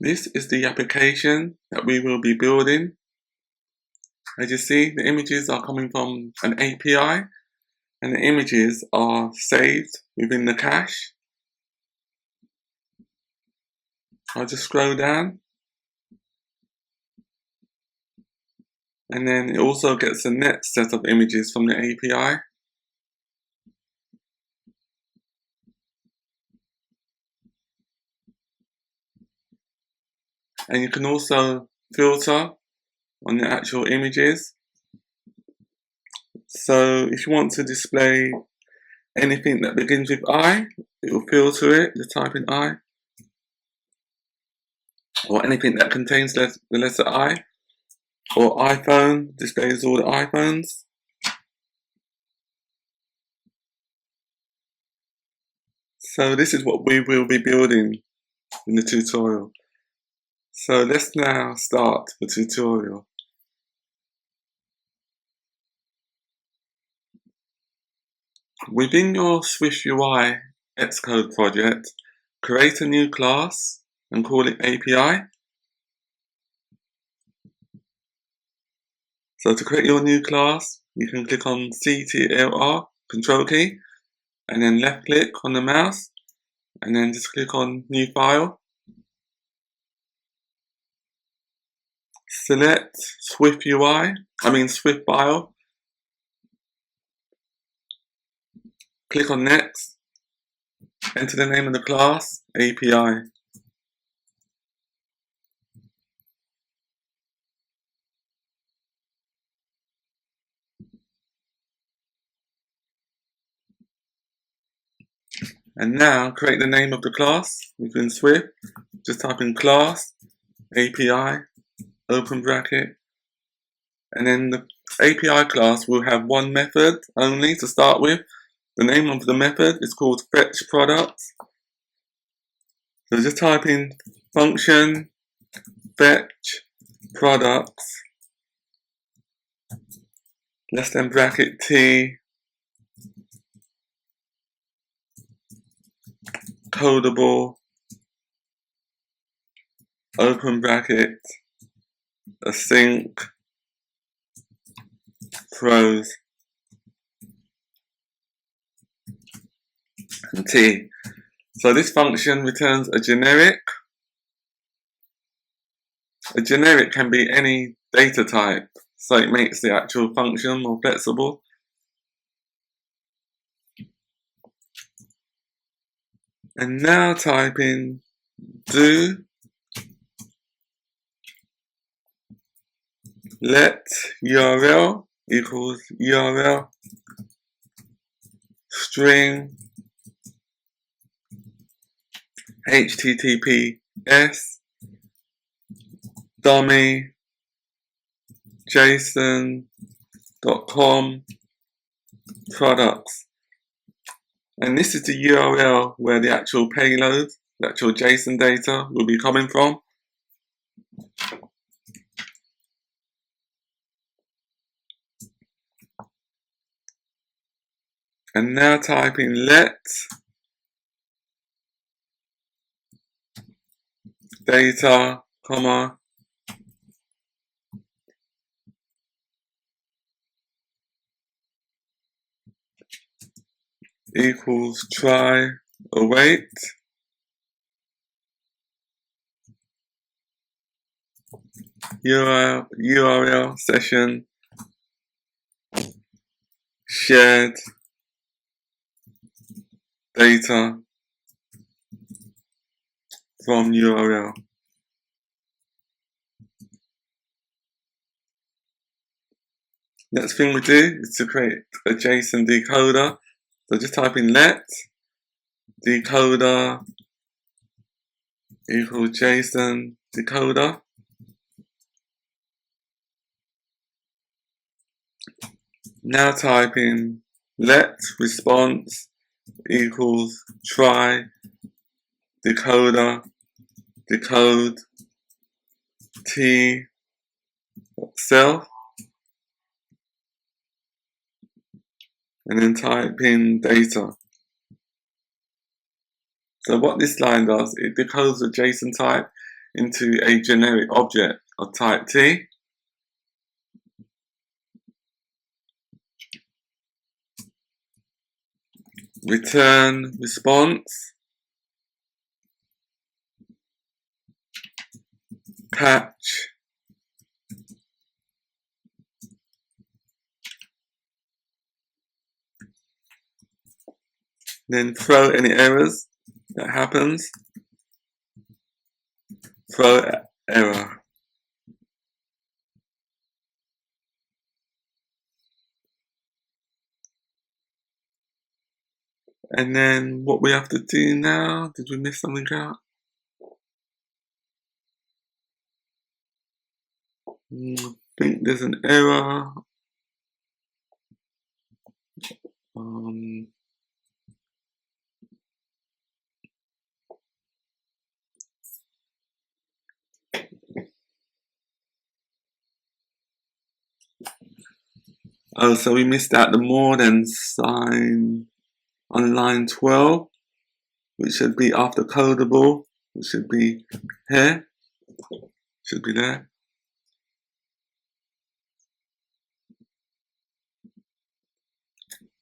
This is the application that we will be building. As you see, the images are coming from an API and the images are saved within the cache. I'll just scroll down and then it also gets a next set of images from the API. And you can also filter on the actual images. So if you want to display anything that begins with I, it will filter it, just type in I. Or anything that contains the letter I. Or iPhone, displays all the iPhones. So this is what we will be building in the tutorial. So let's now start the tutorial. Within your SwiftUI Xcode project, create a new class and call it API. So to create your new class, you can click on Ctrl+R, Control key, and then left click on the mouse, and then just click on New File. Select SwiftUI, Swift file. Click on Next. Enter the name of the class, API. And now create the name of the class within Swift. Just type in class, API, open bracket. And then the API class will have one method only to start with. The name of the method is called fetchProducts. So just type in function fetchProducts, less than bracket T, codable, open bracket, async, throws, and T. So this function returns a generic. A generic can be any data type, so it makes the actual function more flexible. And now type in do let URL equals URL string HTTPS dummy JSON.com products. And this is the URL where the actual payload, the actual JSON data will be coming from. And now type in let data, comma, equals try await URL session shared data from URL. Next thing we do is to create a JSON decoder. So just type in let decoder equals JSON decoder. Now type in let response equals try decoder decode T self, and then type in data. So what this line does, it decodes the JSON type into a generic object of type T. Return response, catch, then throw any errors that happens, throw error. And then what we have to do now, did we miss something out? I think there's an error. Oh, so we missed out the more than sign on line 12, which should be after codable, which should be here, should be there.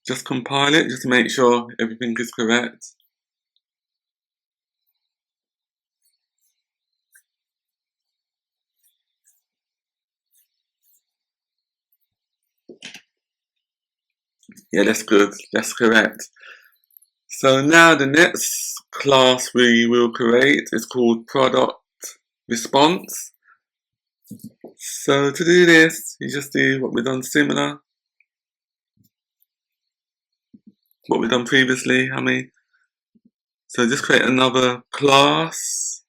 Just compile it, just to make sure everything is correct. Yeah, that's good, that's correct. So now the next class we will create is called product response. So to do this, you just do what we've done similar, what we've done previously, So just create another class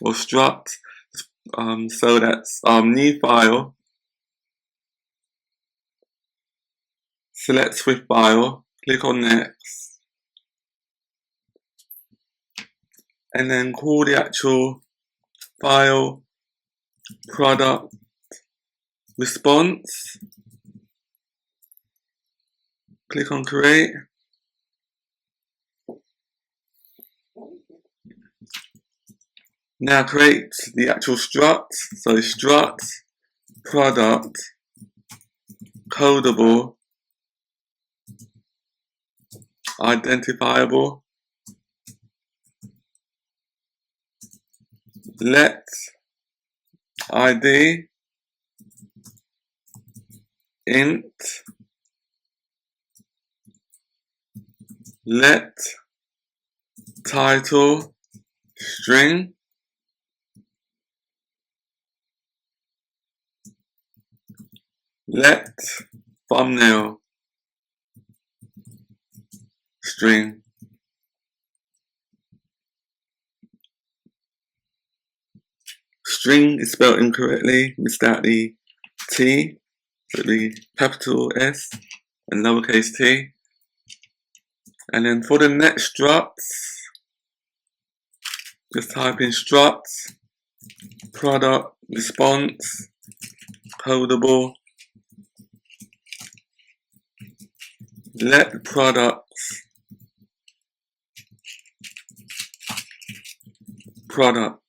or struct. So that's new file. Select SwiftUI, click on next, and then call the actual file product response. Click on create. Now create the actual struct. So struct product codable identifiable. Let ID int. Let title string. Let thumbnail string. String is spelled incorrectly, missed out the T, so it'll be capital S and lowercase t. And then for the next structs, just type in struct product response codable let products product.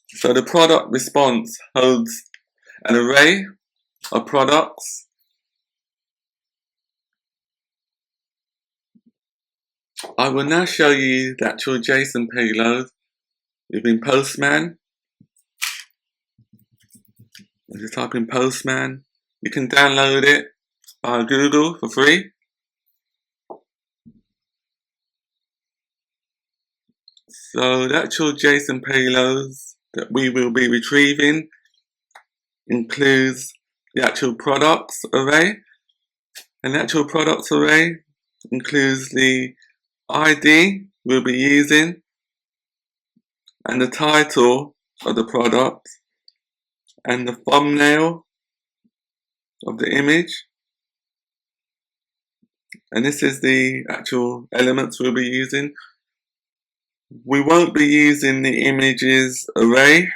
So the product response holds an array of products. I will now show you the actual JSON payload within Postman. If you type in Postman, you can download it by Google for free. So the actual JSON payloads that we will be retrieving includes the actual products array, and the actual products array includes the ID we'll be using and the title of the product and the thumbnail of the image, and this is the actual elements we'll be using. We won't be using the images array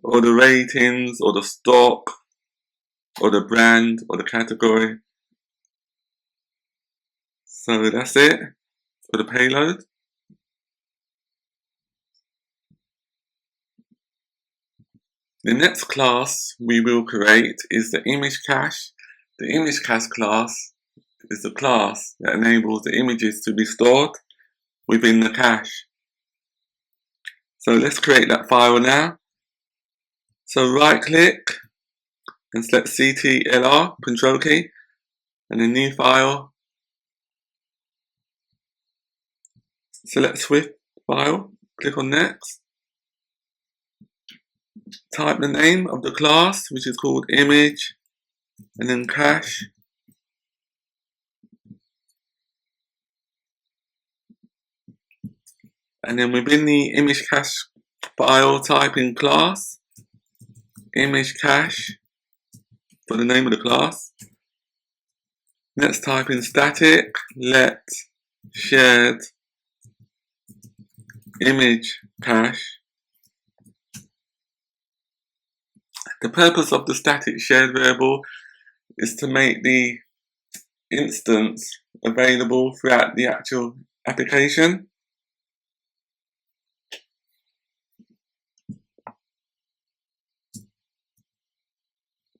or the ratings or the stock or the brand or the category. So that's it for the payload. The next class we will create is the image cache. The image cache class is the class that enables the images to be stored within the cache. So let's create that file now. So right click and select CTLR, control key, and a new file. Select Swift file, click on next. Type the name of the class, which is called image, and then cache. And then within the image cache file, type in class, image cache, for the name of the class. Let's type in static, let shared image cache. The purpose of the static shared variable is to make the instance available throughout the actual application.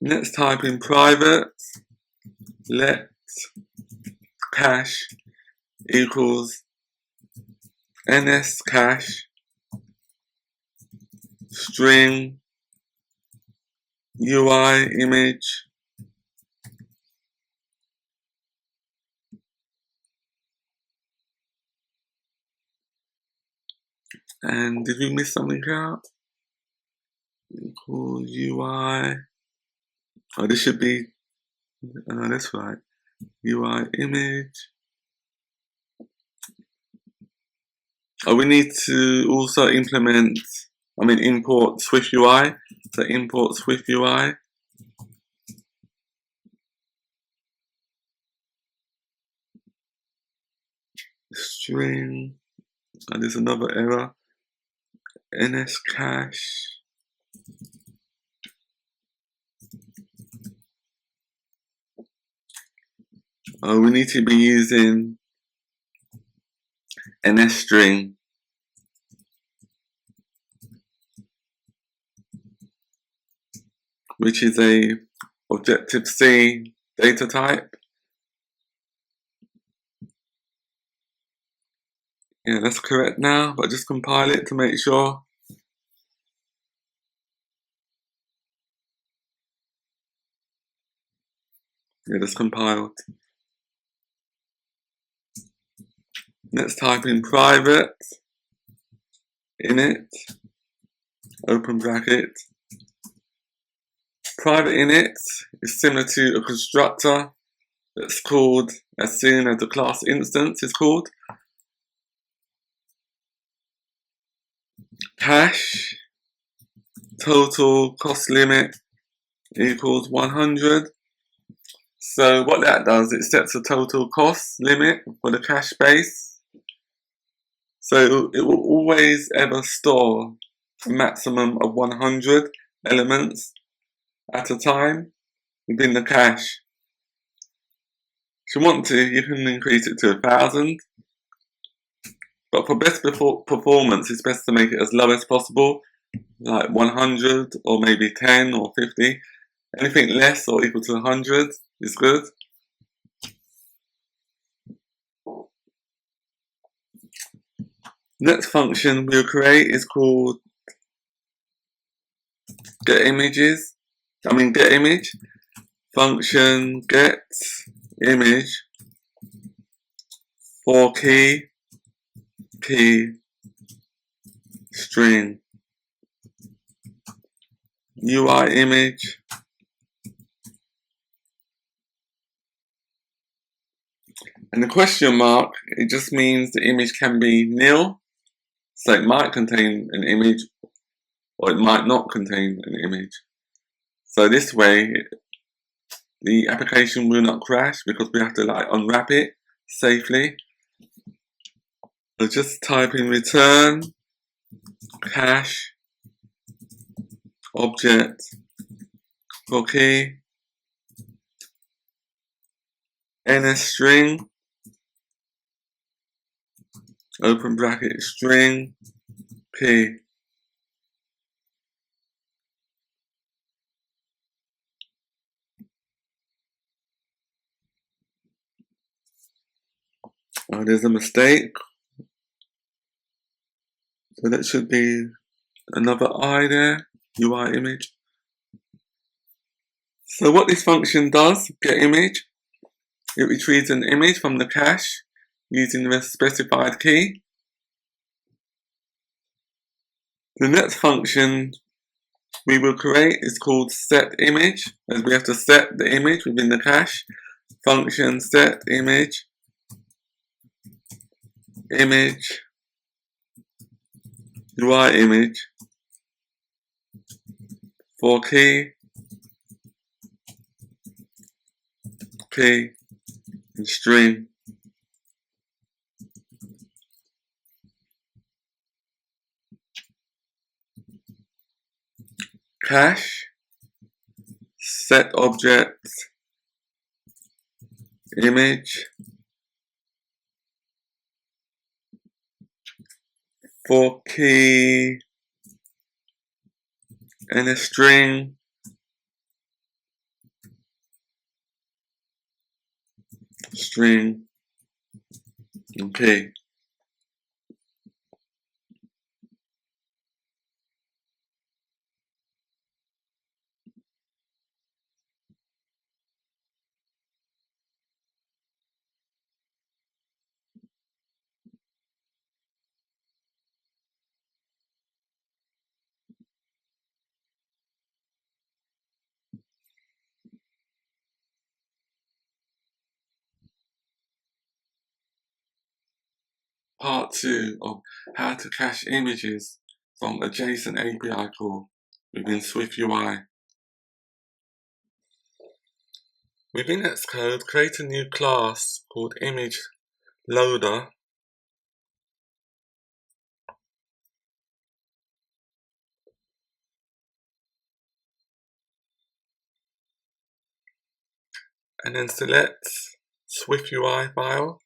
Let's type in private let cache equals ns cache string UI image and did we miss something out? Equals UI. Oh, this should be. That's right. UI image. Oh, we need to also import SwiftUI. So import SwiftUI. String. And there's another error. NS cache. Oh, we need to be using NS string. Which is a Objective-C data type. Yeah, that's correct now, but just compile it to make sure. Yeah, that's compiled. Let's type in private init, open bracket. Private init is similar to a constructor that's called as soon as the class instance is called. Cache total cost limit equals 100. So what that does, it sets a total cost limit for the cache space. So it will always ever store a maximum of 100 elements at a time within the cache. If you want to, you can increase it to 1,000. But for best performance, it's best to make it as low as possible, like 100 or maybe 10 or 50. Anything less or equal to 100 is good. Next function we'll create is called get image. Function get image for key string UI image and the question mark, it just means the image can be nil, so it might contain an image or it might not contain an image. So this way the application will not crash because we have to unwrap it safely. So just type in return cache object for key ns string open bracket string key. Oh, there's a mistake. So that should be another I there, UI image. So what this function does, getImage, it retrieves an image from the cache using the specified key. The next function we will create is called setImage, as we have to set the image within the cache. Function setImage, image, UI image, for key, and string. Cache, set objects, image, for key, and a string, okay. Part 2 of how to cache images from adjacent API call within SwiftUI. Within Xcode, create a new class called ImageLoader. And then select SwiftUI file.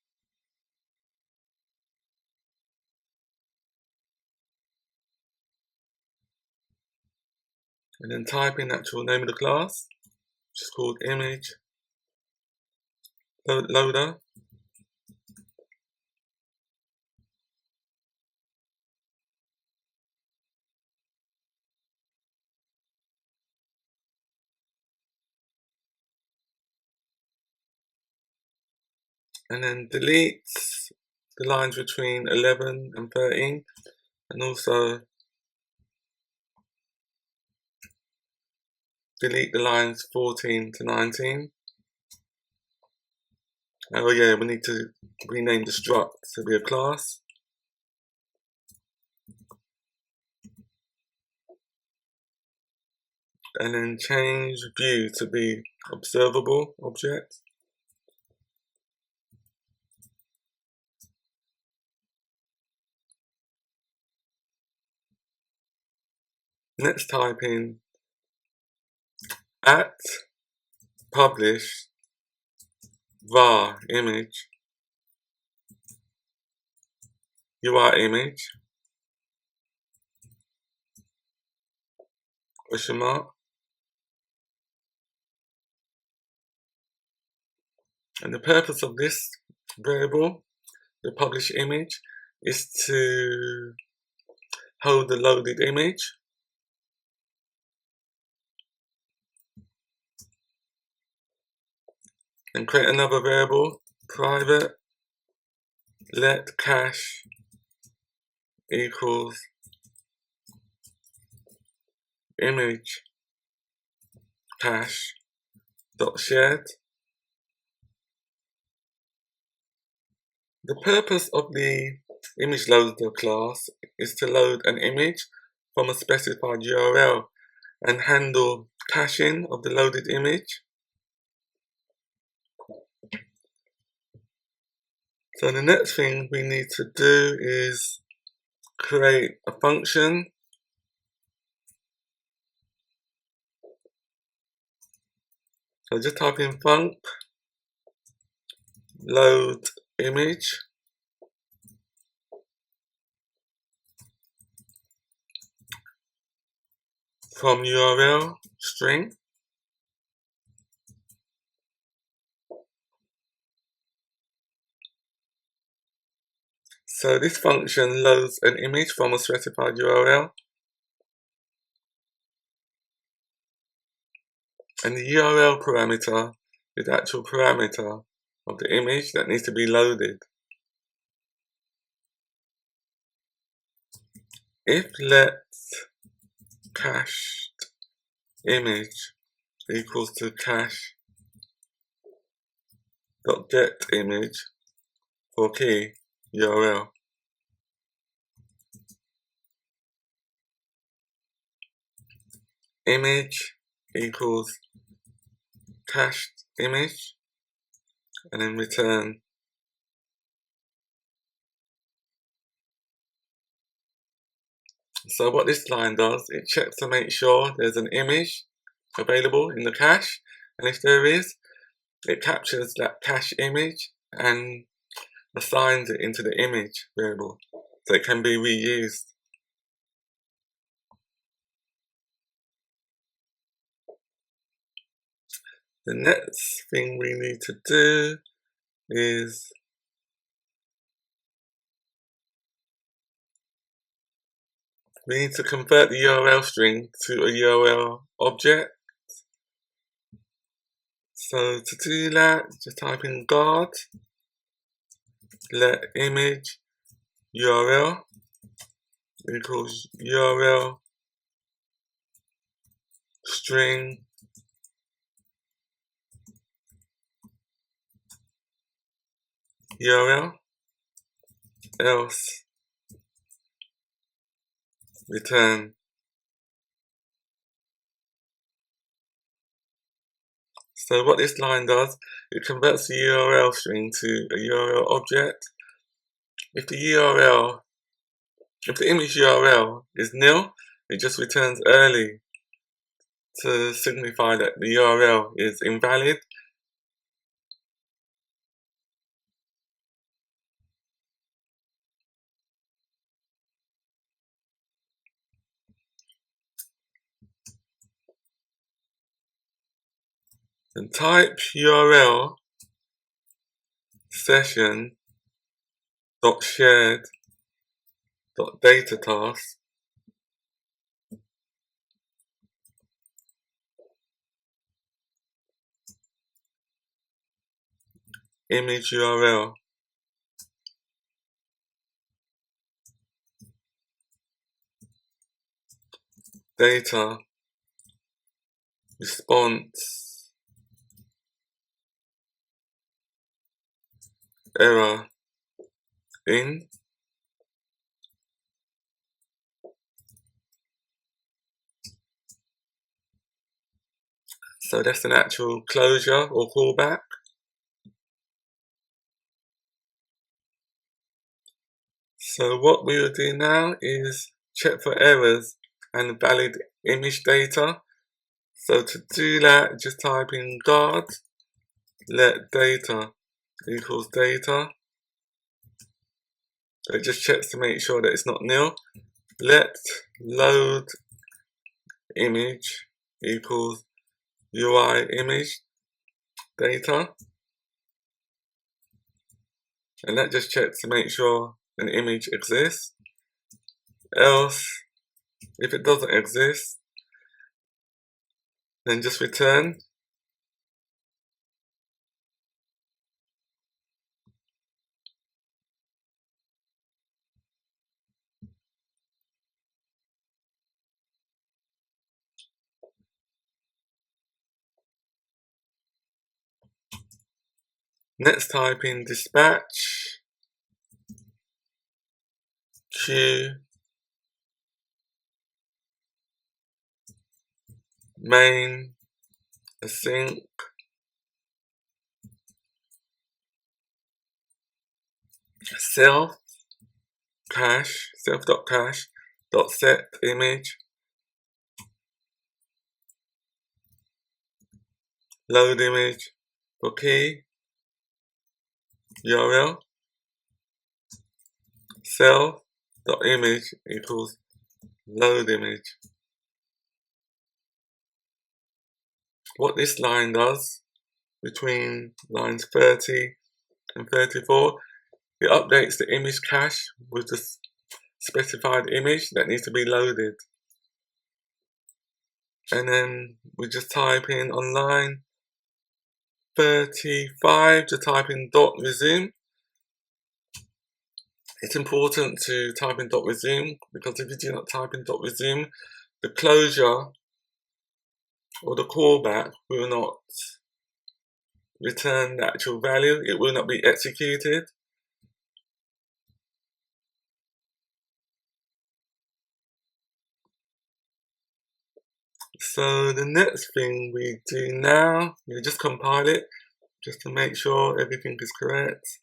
And then type in the actual name of the class, which is called ImageLoader. And then delete the lines between 11 and 13, and also delete the lines 14 to 19. Oh yeah, we need to rename the struct to be a class. And then change view to be observable object. Next type in at publish var image UI image question mark. And the purpose of this variable, the publish image, is to hold the loaded image. And create another variable, private let cache equals image cache dot shared. The purpose of the image loader class is to load an image from a specified URL and handle caching of the loaded image. So the next thing we need to do is create a function. So just type in func load image from URL string. So this function loads an image from a specified URL, and the URL parameter is the actual parameter of the image that needs to be loaded. If let cached image equals to cache.getImage for key URL, image equals cached image, and then return. So what this line does, it checks to make sure there's an image available in the cache, and if there is, it captures that cache image and assigns it into the image variable so it can be reused. The next thing we need to do is we need to convert the URL string to a URL object. So to do that, just type in guard, let image URL equals URL string URL, else return. So what this line does, it converts the URL string to a URL object. If the image URL is nil, it just returns early to signify that the URL is invalid. And type URL session .shared .data task image URL data response error in. So that's an actual closure or callback. So what we will do now is check for errors and valid image data. So to do that, just type in guard, let data equals data. So it just checks to make sure that it's not nil. Let load image equals UI image data. And that just checks to make sure an image exists. Else, if it doesn't exist, then just return. Next, type in dispatch queue main async self cache self.cache .set image load image for key URL self.image equals load image. What this line does between lines 30 and 34, it updates the image cache with the specified image that needs to be loaded. And then we just type in on line 35 to type in .resume. It's important to type in .resume because if you do not type in .resume, the closure or the callback will not return the actual value. It will not be executed. So the next thing we do now, we just compile it just to make sure everything is correct.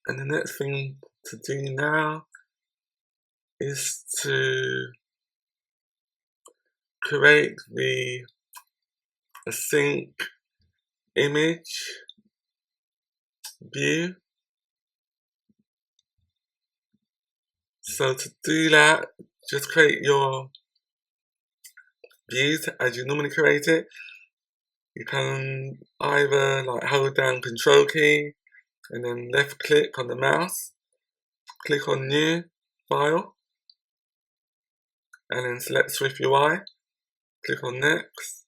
And the next thing to do now is to create the Async image view. So to do that, just create your views as you normally create it. You can either hold down Control key and then left click on the mouse, click on New File, and then select SwiftUI, click on Next,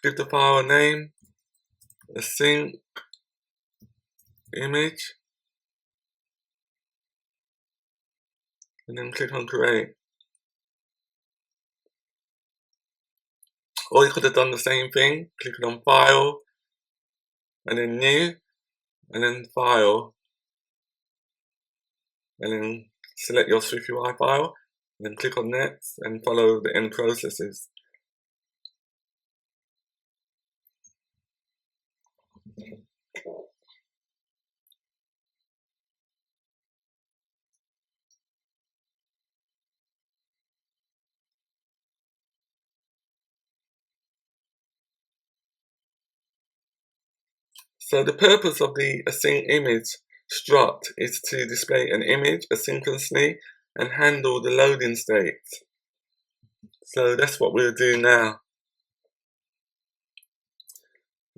give the file a name, Async image, and then click on Create. Or you could have done the same thing, clicking on File, and then New, and then File, and then select your SwiftUI file, and then click on Next, and follow the end processes. So the purpose of the Async image struct is to display an image asynchronously and handle the loading state. So that's what we'll do now.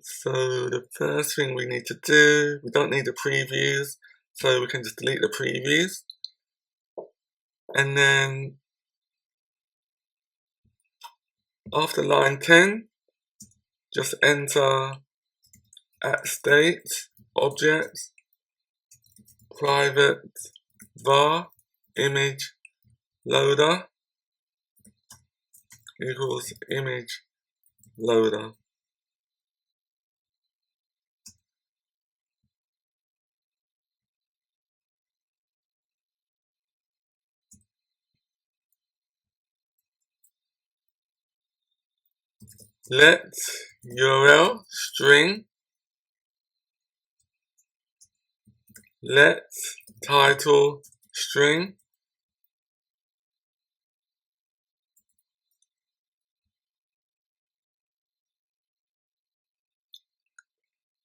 So the first thing we need to do, we don't need the previews, so we can just delete the previews. And then after line 10, just enter at state object private var image loader equals image loader. Let URL string, let title string,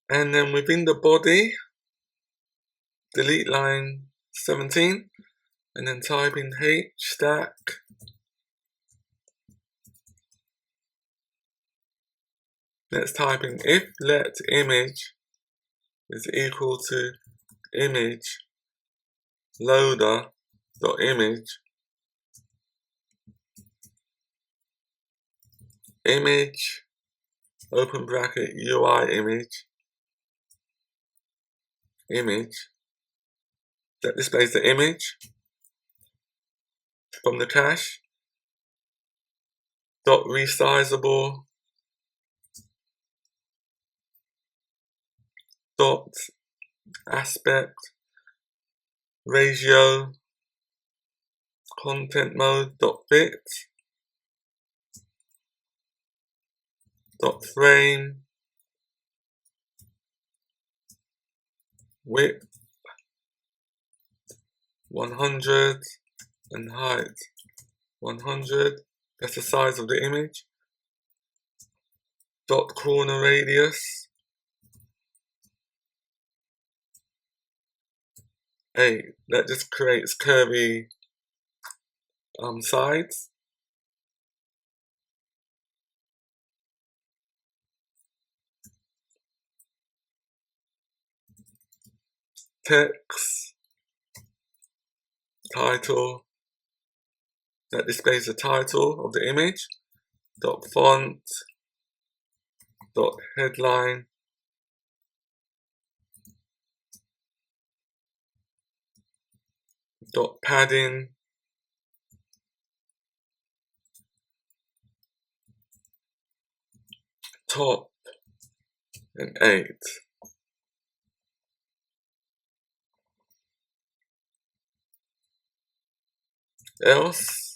and then within the body, delete line 17, and then type in h stack let's type in if let image is equal to image loader dot image open bracket UI image that displays the image from the cache dot resizable dot aspect ratio content mode dot fit dot frame width 100 and height 100. That's the size of the image. Dot corner radius 8. That just creates curvy sides. Text, title, that displays the title of the image. Dot font, dot headline, dot padding, top, and 8. Else,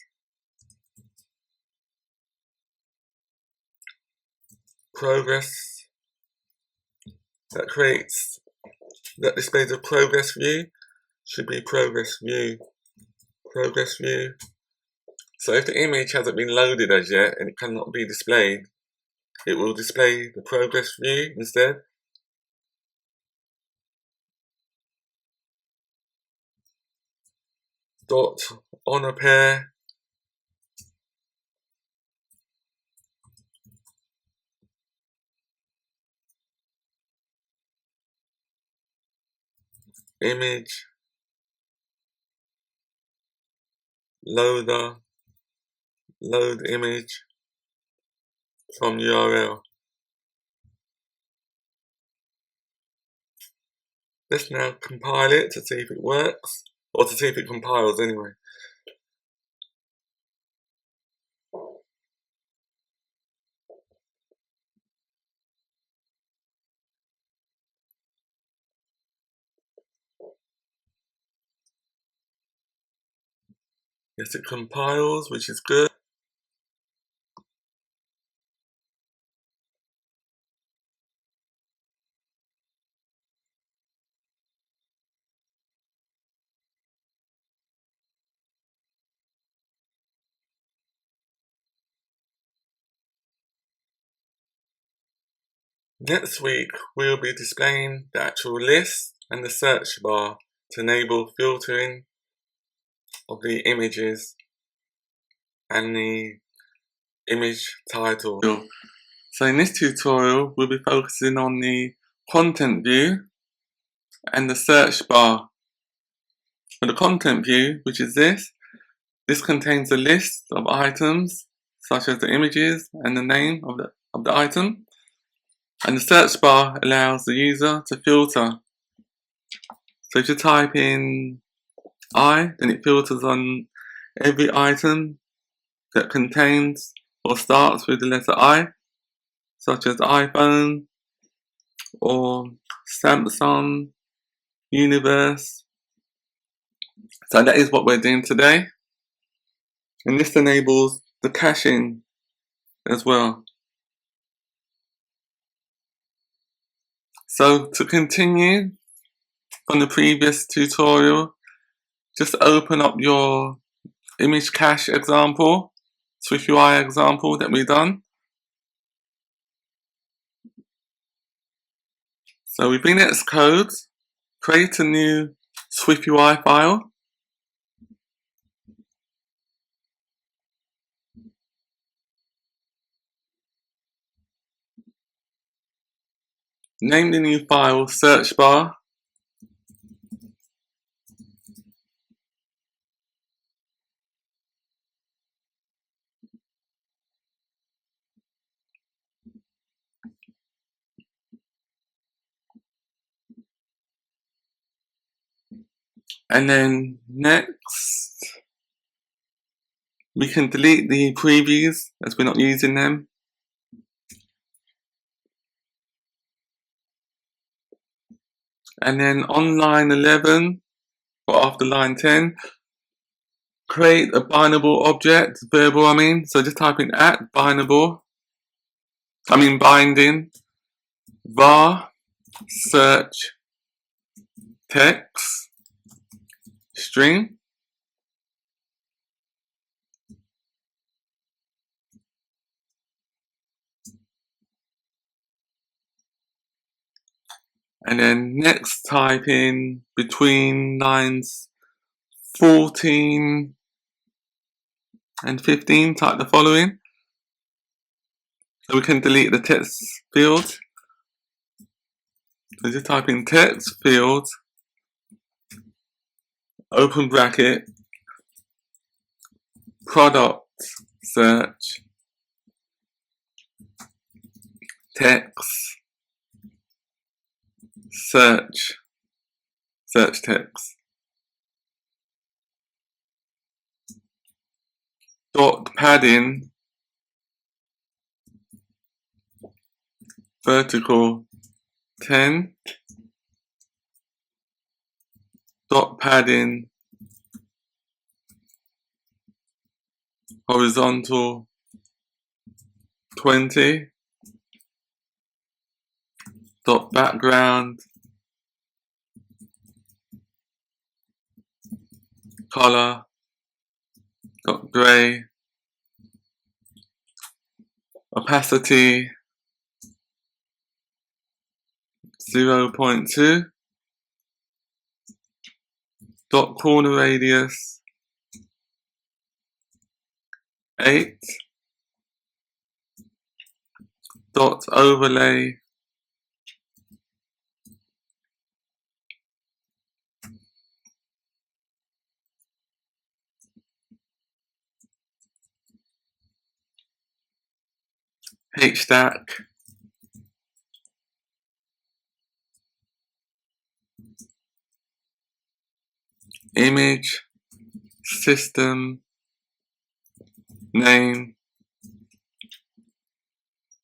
progress, that displays a progress view, should be progress view. Progress view. So if the image hasn't been loaded as yet and it cannot be displayed, it will display the progress view instead. Dot on a pair, image, loader, load image from URL. Let's now compile it to see if it works, or to see if it compiles anyway. Yes, it compiles, which is good. Next week, we'll be displaying the actual list and the search bar to enable filtering of the images and the image title. So in this tutorial, we'll be focusing on the content view and the search bar. For the content view, which is this contains a list of items such as the images and the name of the item. And the search bar allows the user to filter. So if you type in I, then it filters on every item that contains or starts with the letter I, such as iPhone or Samsung, Universe. So that is what we're doing today. And this enables the caching as well. So to continue from the previous tutorial, just open up your image cache example, SwiftUI example that we've done. So with VNet's code, create a new SwiftUI file. Name the new file search bar. And then next, we can delete the previews as we're not using them. And then on line 11, or after line 10, create a bindable object, verbal so just type in @bindable, binding, var, search, text, string. And then next type in between lines 14 and 15, type the following. So we can delete the text field. So just type in text field, open bracket, product search, text, search text, dot padding, vertical 10, dot padding, horizontal 20, dot background, color, dot gray, opacity 0.2, dot corner radius 8, dot overlay 8 stack, image, system, name,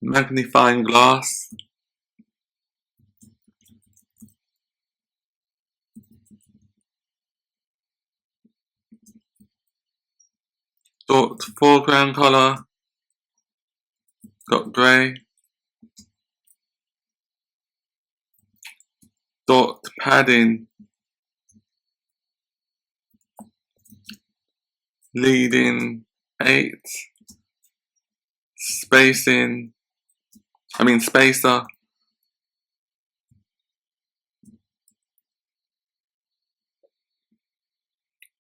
magnifying glass, dot foreground color, dot gray, dot padding, leading 8, spacer.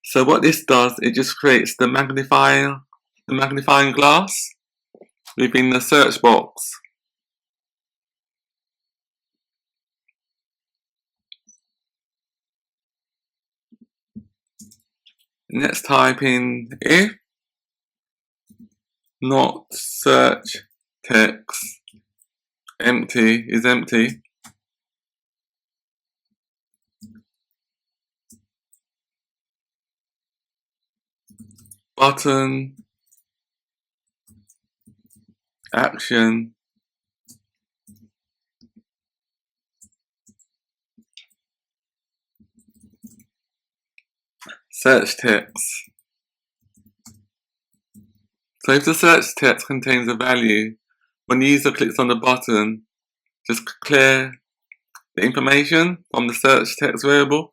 So what this does, it just creates the magnifying glass within the search box. Let's type in if not search text empty is empty, button action search text. So if the search text contains a value, when the user clicks on the button, just clear the information from the search text variable.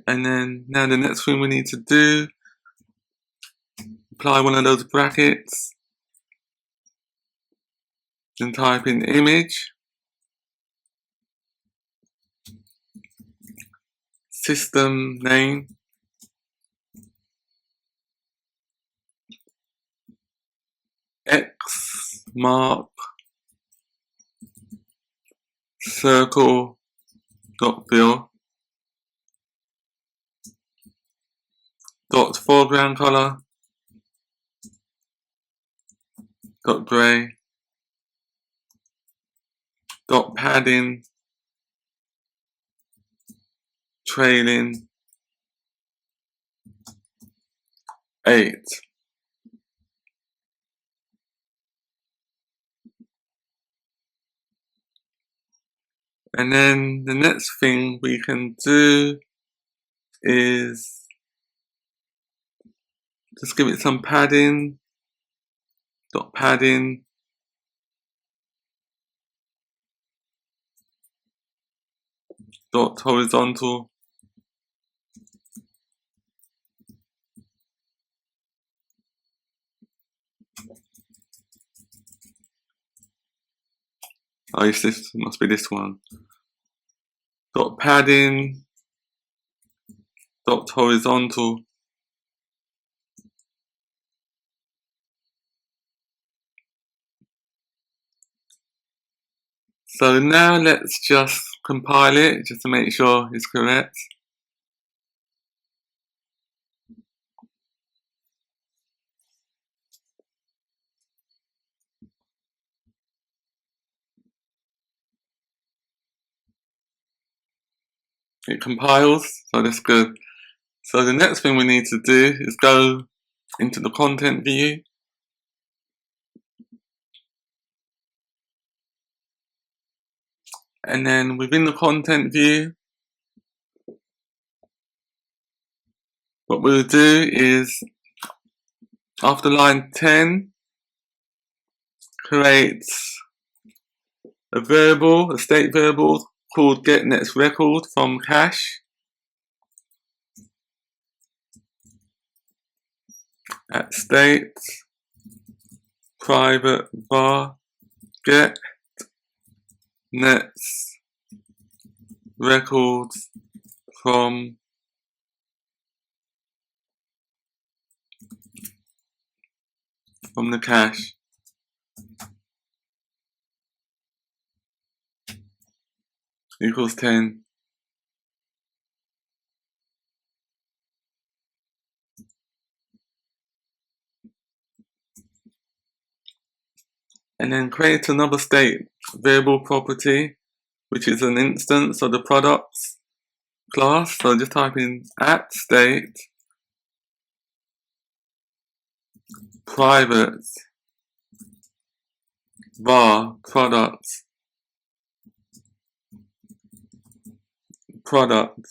And then now the next thing we need to do, apply one of those brackets, then type in image, system name, X mark, circle dot fill, dot foreground color, dot gray, dot padding, trailing 8. And then the next thing we can do is just give it some padding, dot padding, dot horizontal Oh, yes, this must be this one. Dot padding, dot horizontal. So now let's just compile it just to make sure it's correct. It compiles, so that's good. So the next thing we need to do is go into the content view. And then within the content view, what we'll do is after line 10, create a variable, a state variable called getNextRecord from cache at state private var get next records from the cache. Equals 10. And then create another state variable property, which is an instance of the products class. So just type in at state private var products product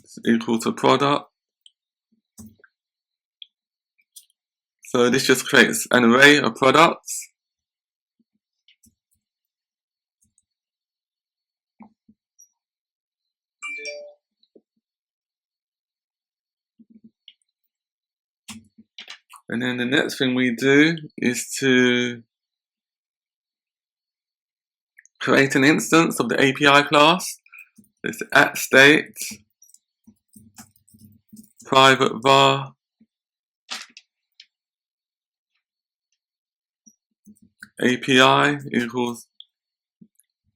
is equal to product. So this just creates an array of products. And then the next thing we do is to create an instance of the API class. It's at state private var API equals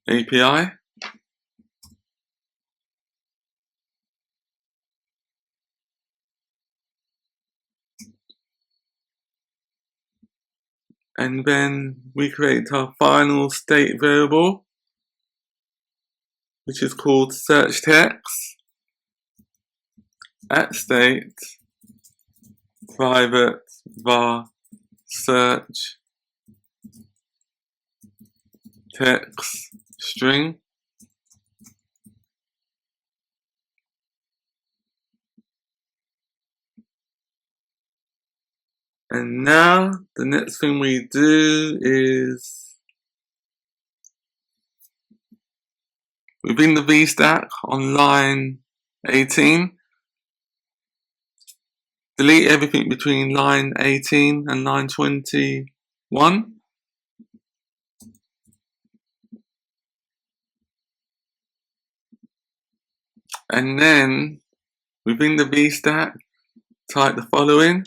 API. And then we create our final state variable, which is called search text at state private var search text string. And now the next thing we do is within the VStack on line 18, delete everything between line 18 and line 21. And then within the VStack, type the following: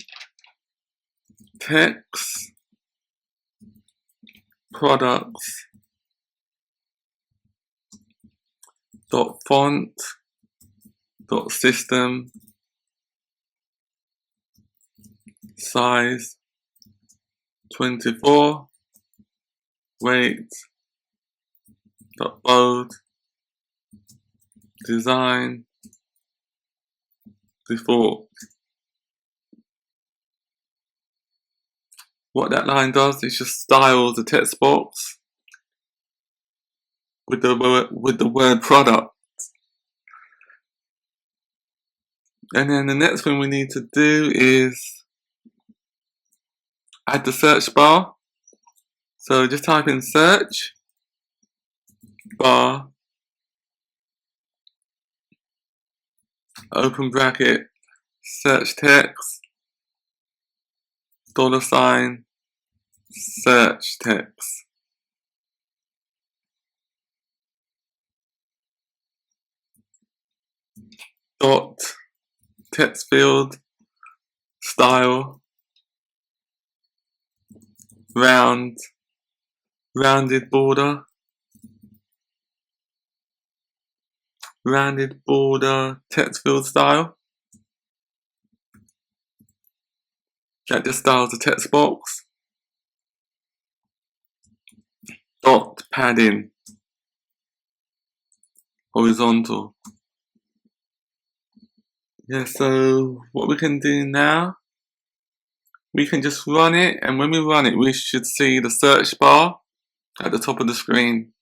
text products dot font dot system size 24 weight dot bold design default. What that line does is just styles the text box with the word product. And then the next thing we need to do is add the search bar. So just type in search bar open bracket search text $sign search text. dot text field style rounded border text field style. That just styles the text box. Dot padding horizontal. Yeah, so what we can do now, we can just run it, and when we run it we should see the search bar at the top of the screen.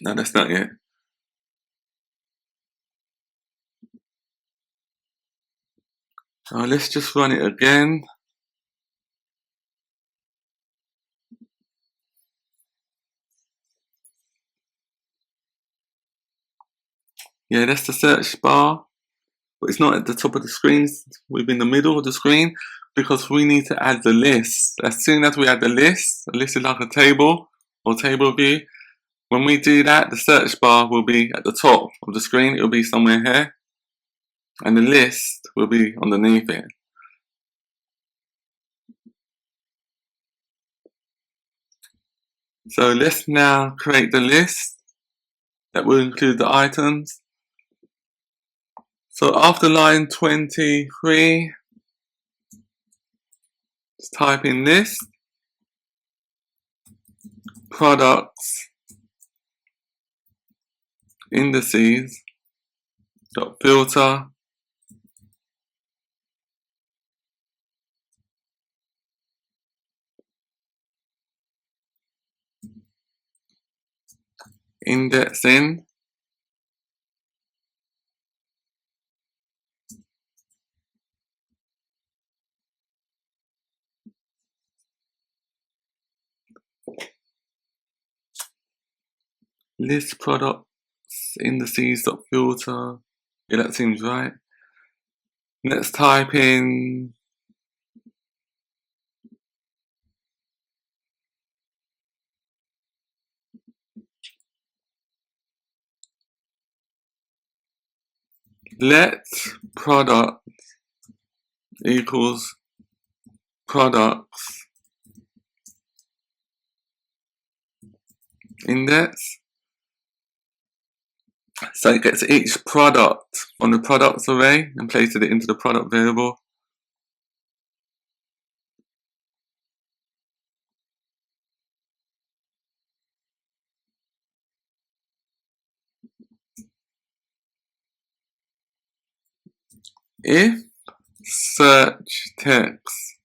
No, that's not yet. So let's just run it again. Yeah, that's the search bar, but it's not at the top of the screen, it's within the middle of the screen, because we need to add the list. As soon as we add the list is like a table or table view. When we do that, the search bar will be at the top of the screen, it will be somewhere here, and the list will be underneath it. So let's now create the list that will include the items. So after line 23, let's type in list, products, indices, dot filter, indexing, list products, indices, dot filter. Yeah, that seems right. Let's type in let product equals products index. So it gets each product from the products array and places it into the product variable. If search text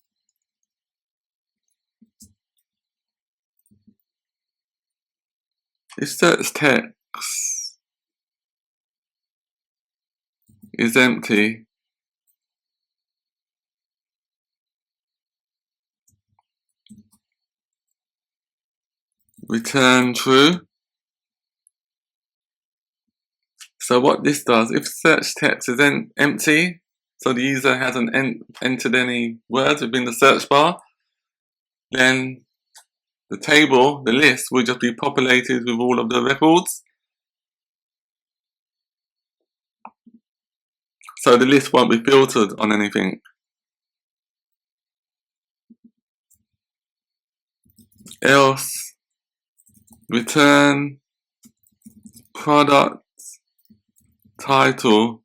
is empty, return true. So what this does, if search text is empty, so the user hasn't entered any words within the search bar, then the table, the list, will just be populated with all of the records. So the list won't be filtered on anything. Else, return product title,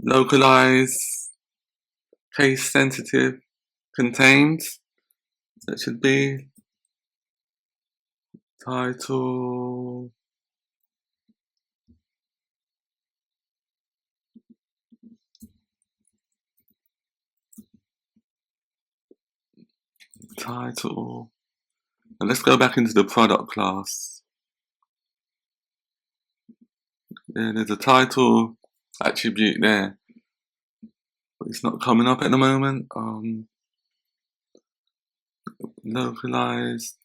localize, case sensitive, contains. That should be title, and let's go back into the product class. There's a title attribute there. but it's not coming up at the moment. Localized.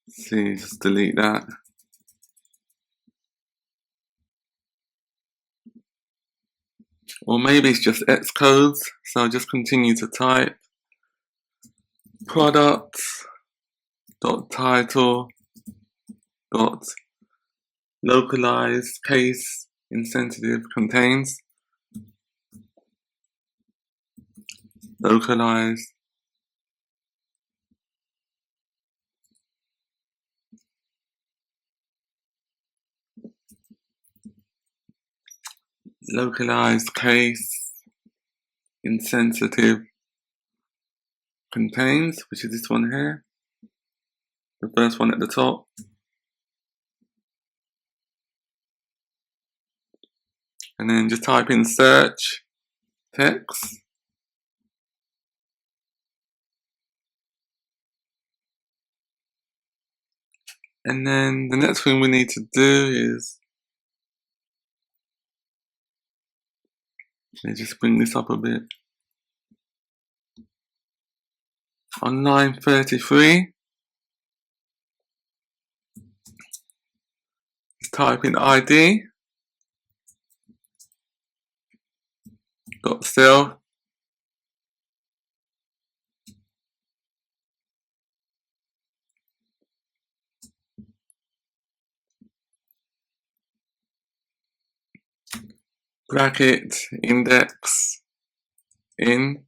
See, just delete that. Or maybe it's just X codes, so I'll just continue to type product dot title dot localized case insensitive contains localized case insensitive contains, which is this one here, the first one at the top. And then just type in search text. And then the next thing we need to do is, let me just bring this up a bit. On line 33, just type in ID dot self bracket index in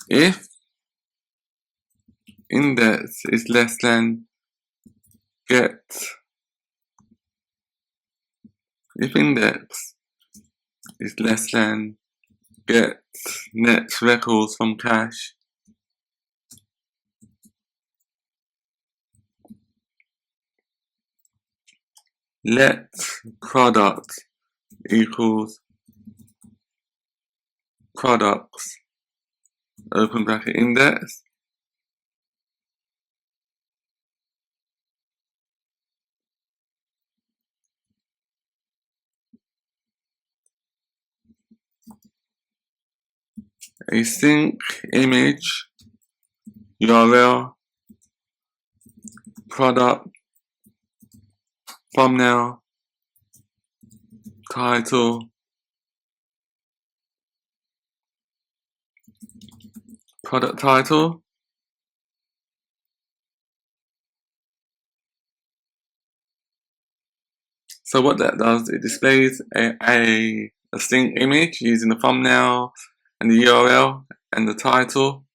if index is less than get, if index is less than get net records from cache, let product equals products open bracket index async image URL product thumbnail title product title. So what that does, it displays a sync image using the thumbnail and the URL and the title.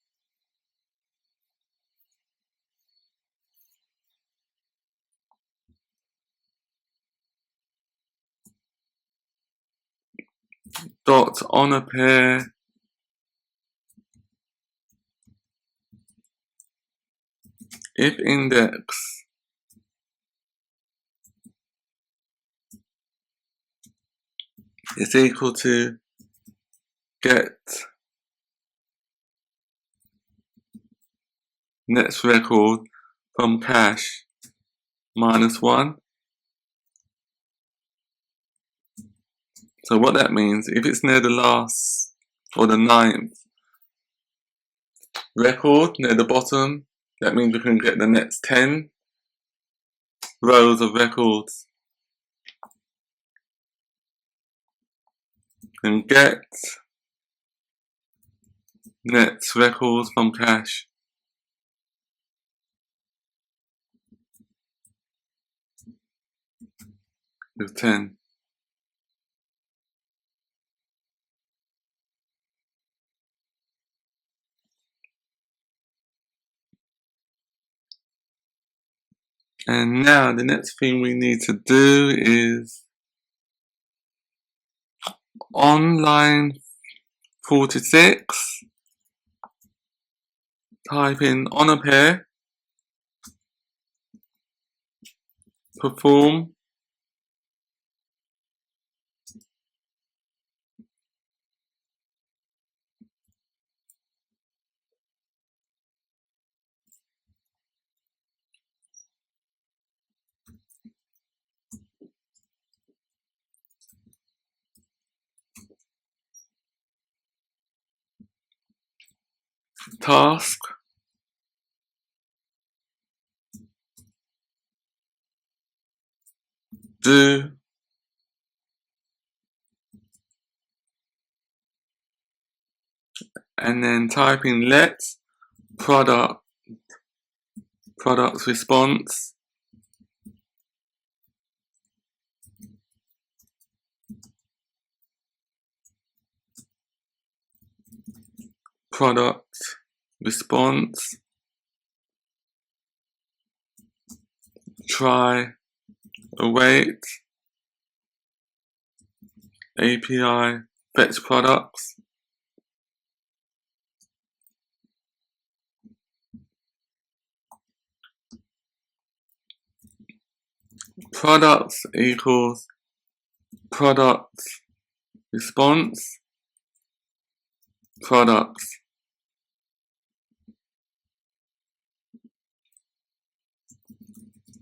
Dot on a pair if index is equal to get next record from cache -1. So what that means, if it's near the last or the 9th record near the bottom, that means we can get the next 10 rows of records. And get next records from cache with 10. And now the next thing we need to do is on line 46, type in on a pair, perform, task, do, and then type in let product response product response try await API fetch products products equals product response products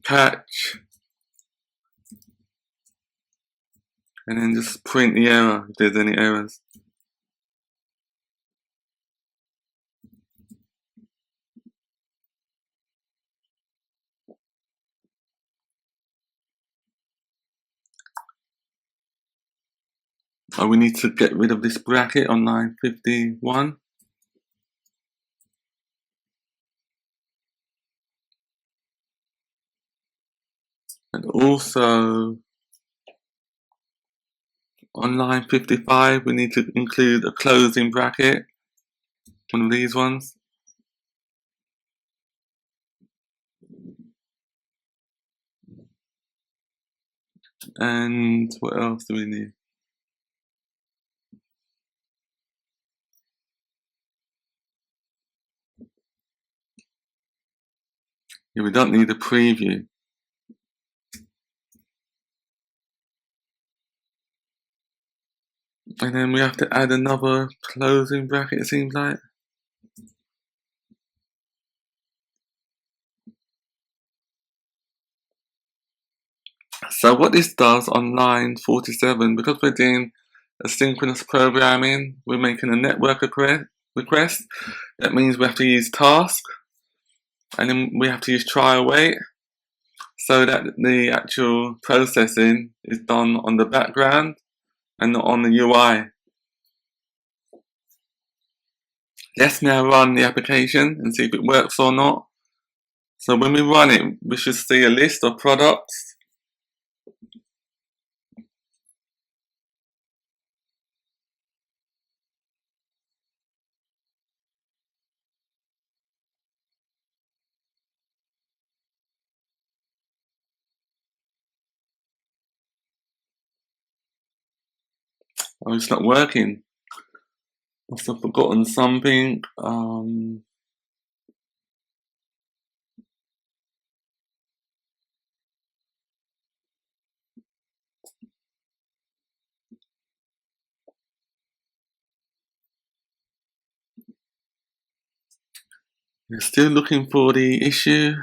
catch, and then just print the error if there's any errors. Oh, we need to get rid of this bracket on line 51. And also on line 55 we need to include a closing bracket, one of these ones. And what else do we need? Yeah, we don't need a preview. And then we have to add another closing bracket, it seems like. So what this does on line 47, because we're doing asynchronous programming, we're making a network request. That means we have to use task, and then we have to use try await, so that the actual processing is done on the background and not on the UI. Let's now run the application and see if it works or not. So when we run it, we should see a list of products. Oh, it's not working. Must have forgotten something. We're still looking for the issue.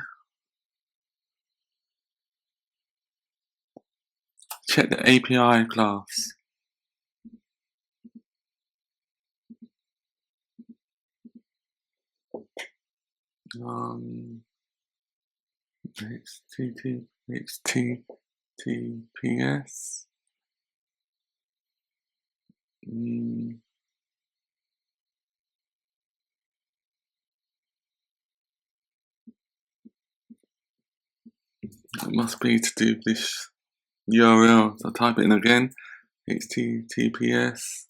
Check the API class. HTTPS. It must be to do with this URL. So I'll type it in again. HTTPS.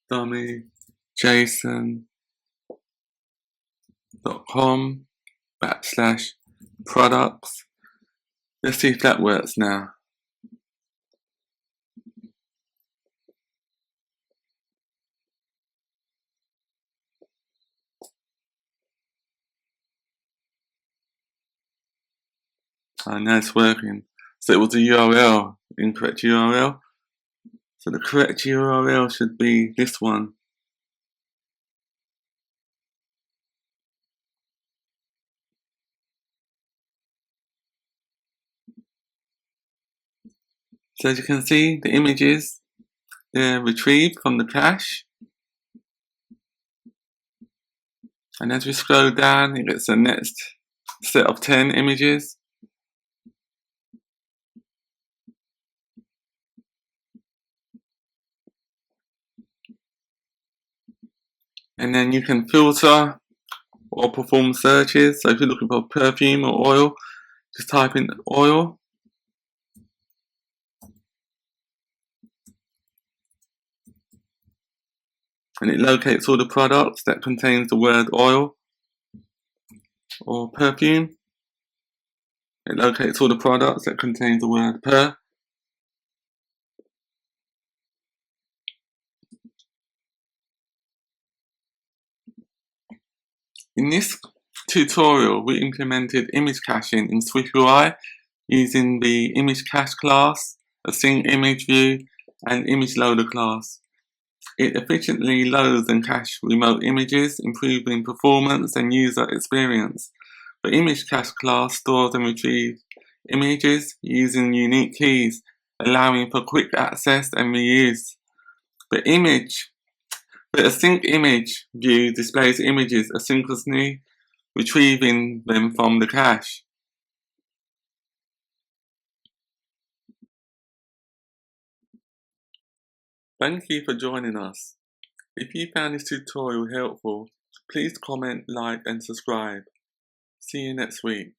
Dummy JSON.com/products. Let's see if that works now. now it's working. So it was a URL, incorrect URL. So the correct URL should be this one. So as you can see, the images, they're retrieved from the cache. And as we scroll down, it gets the next set of 10 images. And then you can filter or perform searches. So if you're looking for perfume or oil, just type in oil. And it locates all the products that contains the word oil or perfume. It locates all the products that contains the word per. In this tutorial, we implemented image caching in SwiftUI using the image cache class, Async image view, and image loader class. It efficiently loads and caches remote images, improving performance and user experience. The image cache class stores and retrieves images using unique keys, allowing for quick access and reuse. The Async image view displays images asynchronously, retrieving them from the cache. Thank you for joining us. If you found this tutorial helpful, please comment, like and subscribe. See you next week.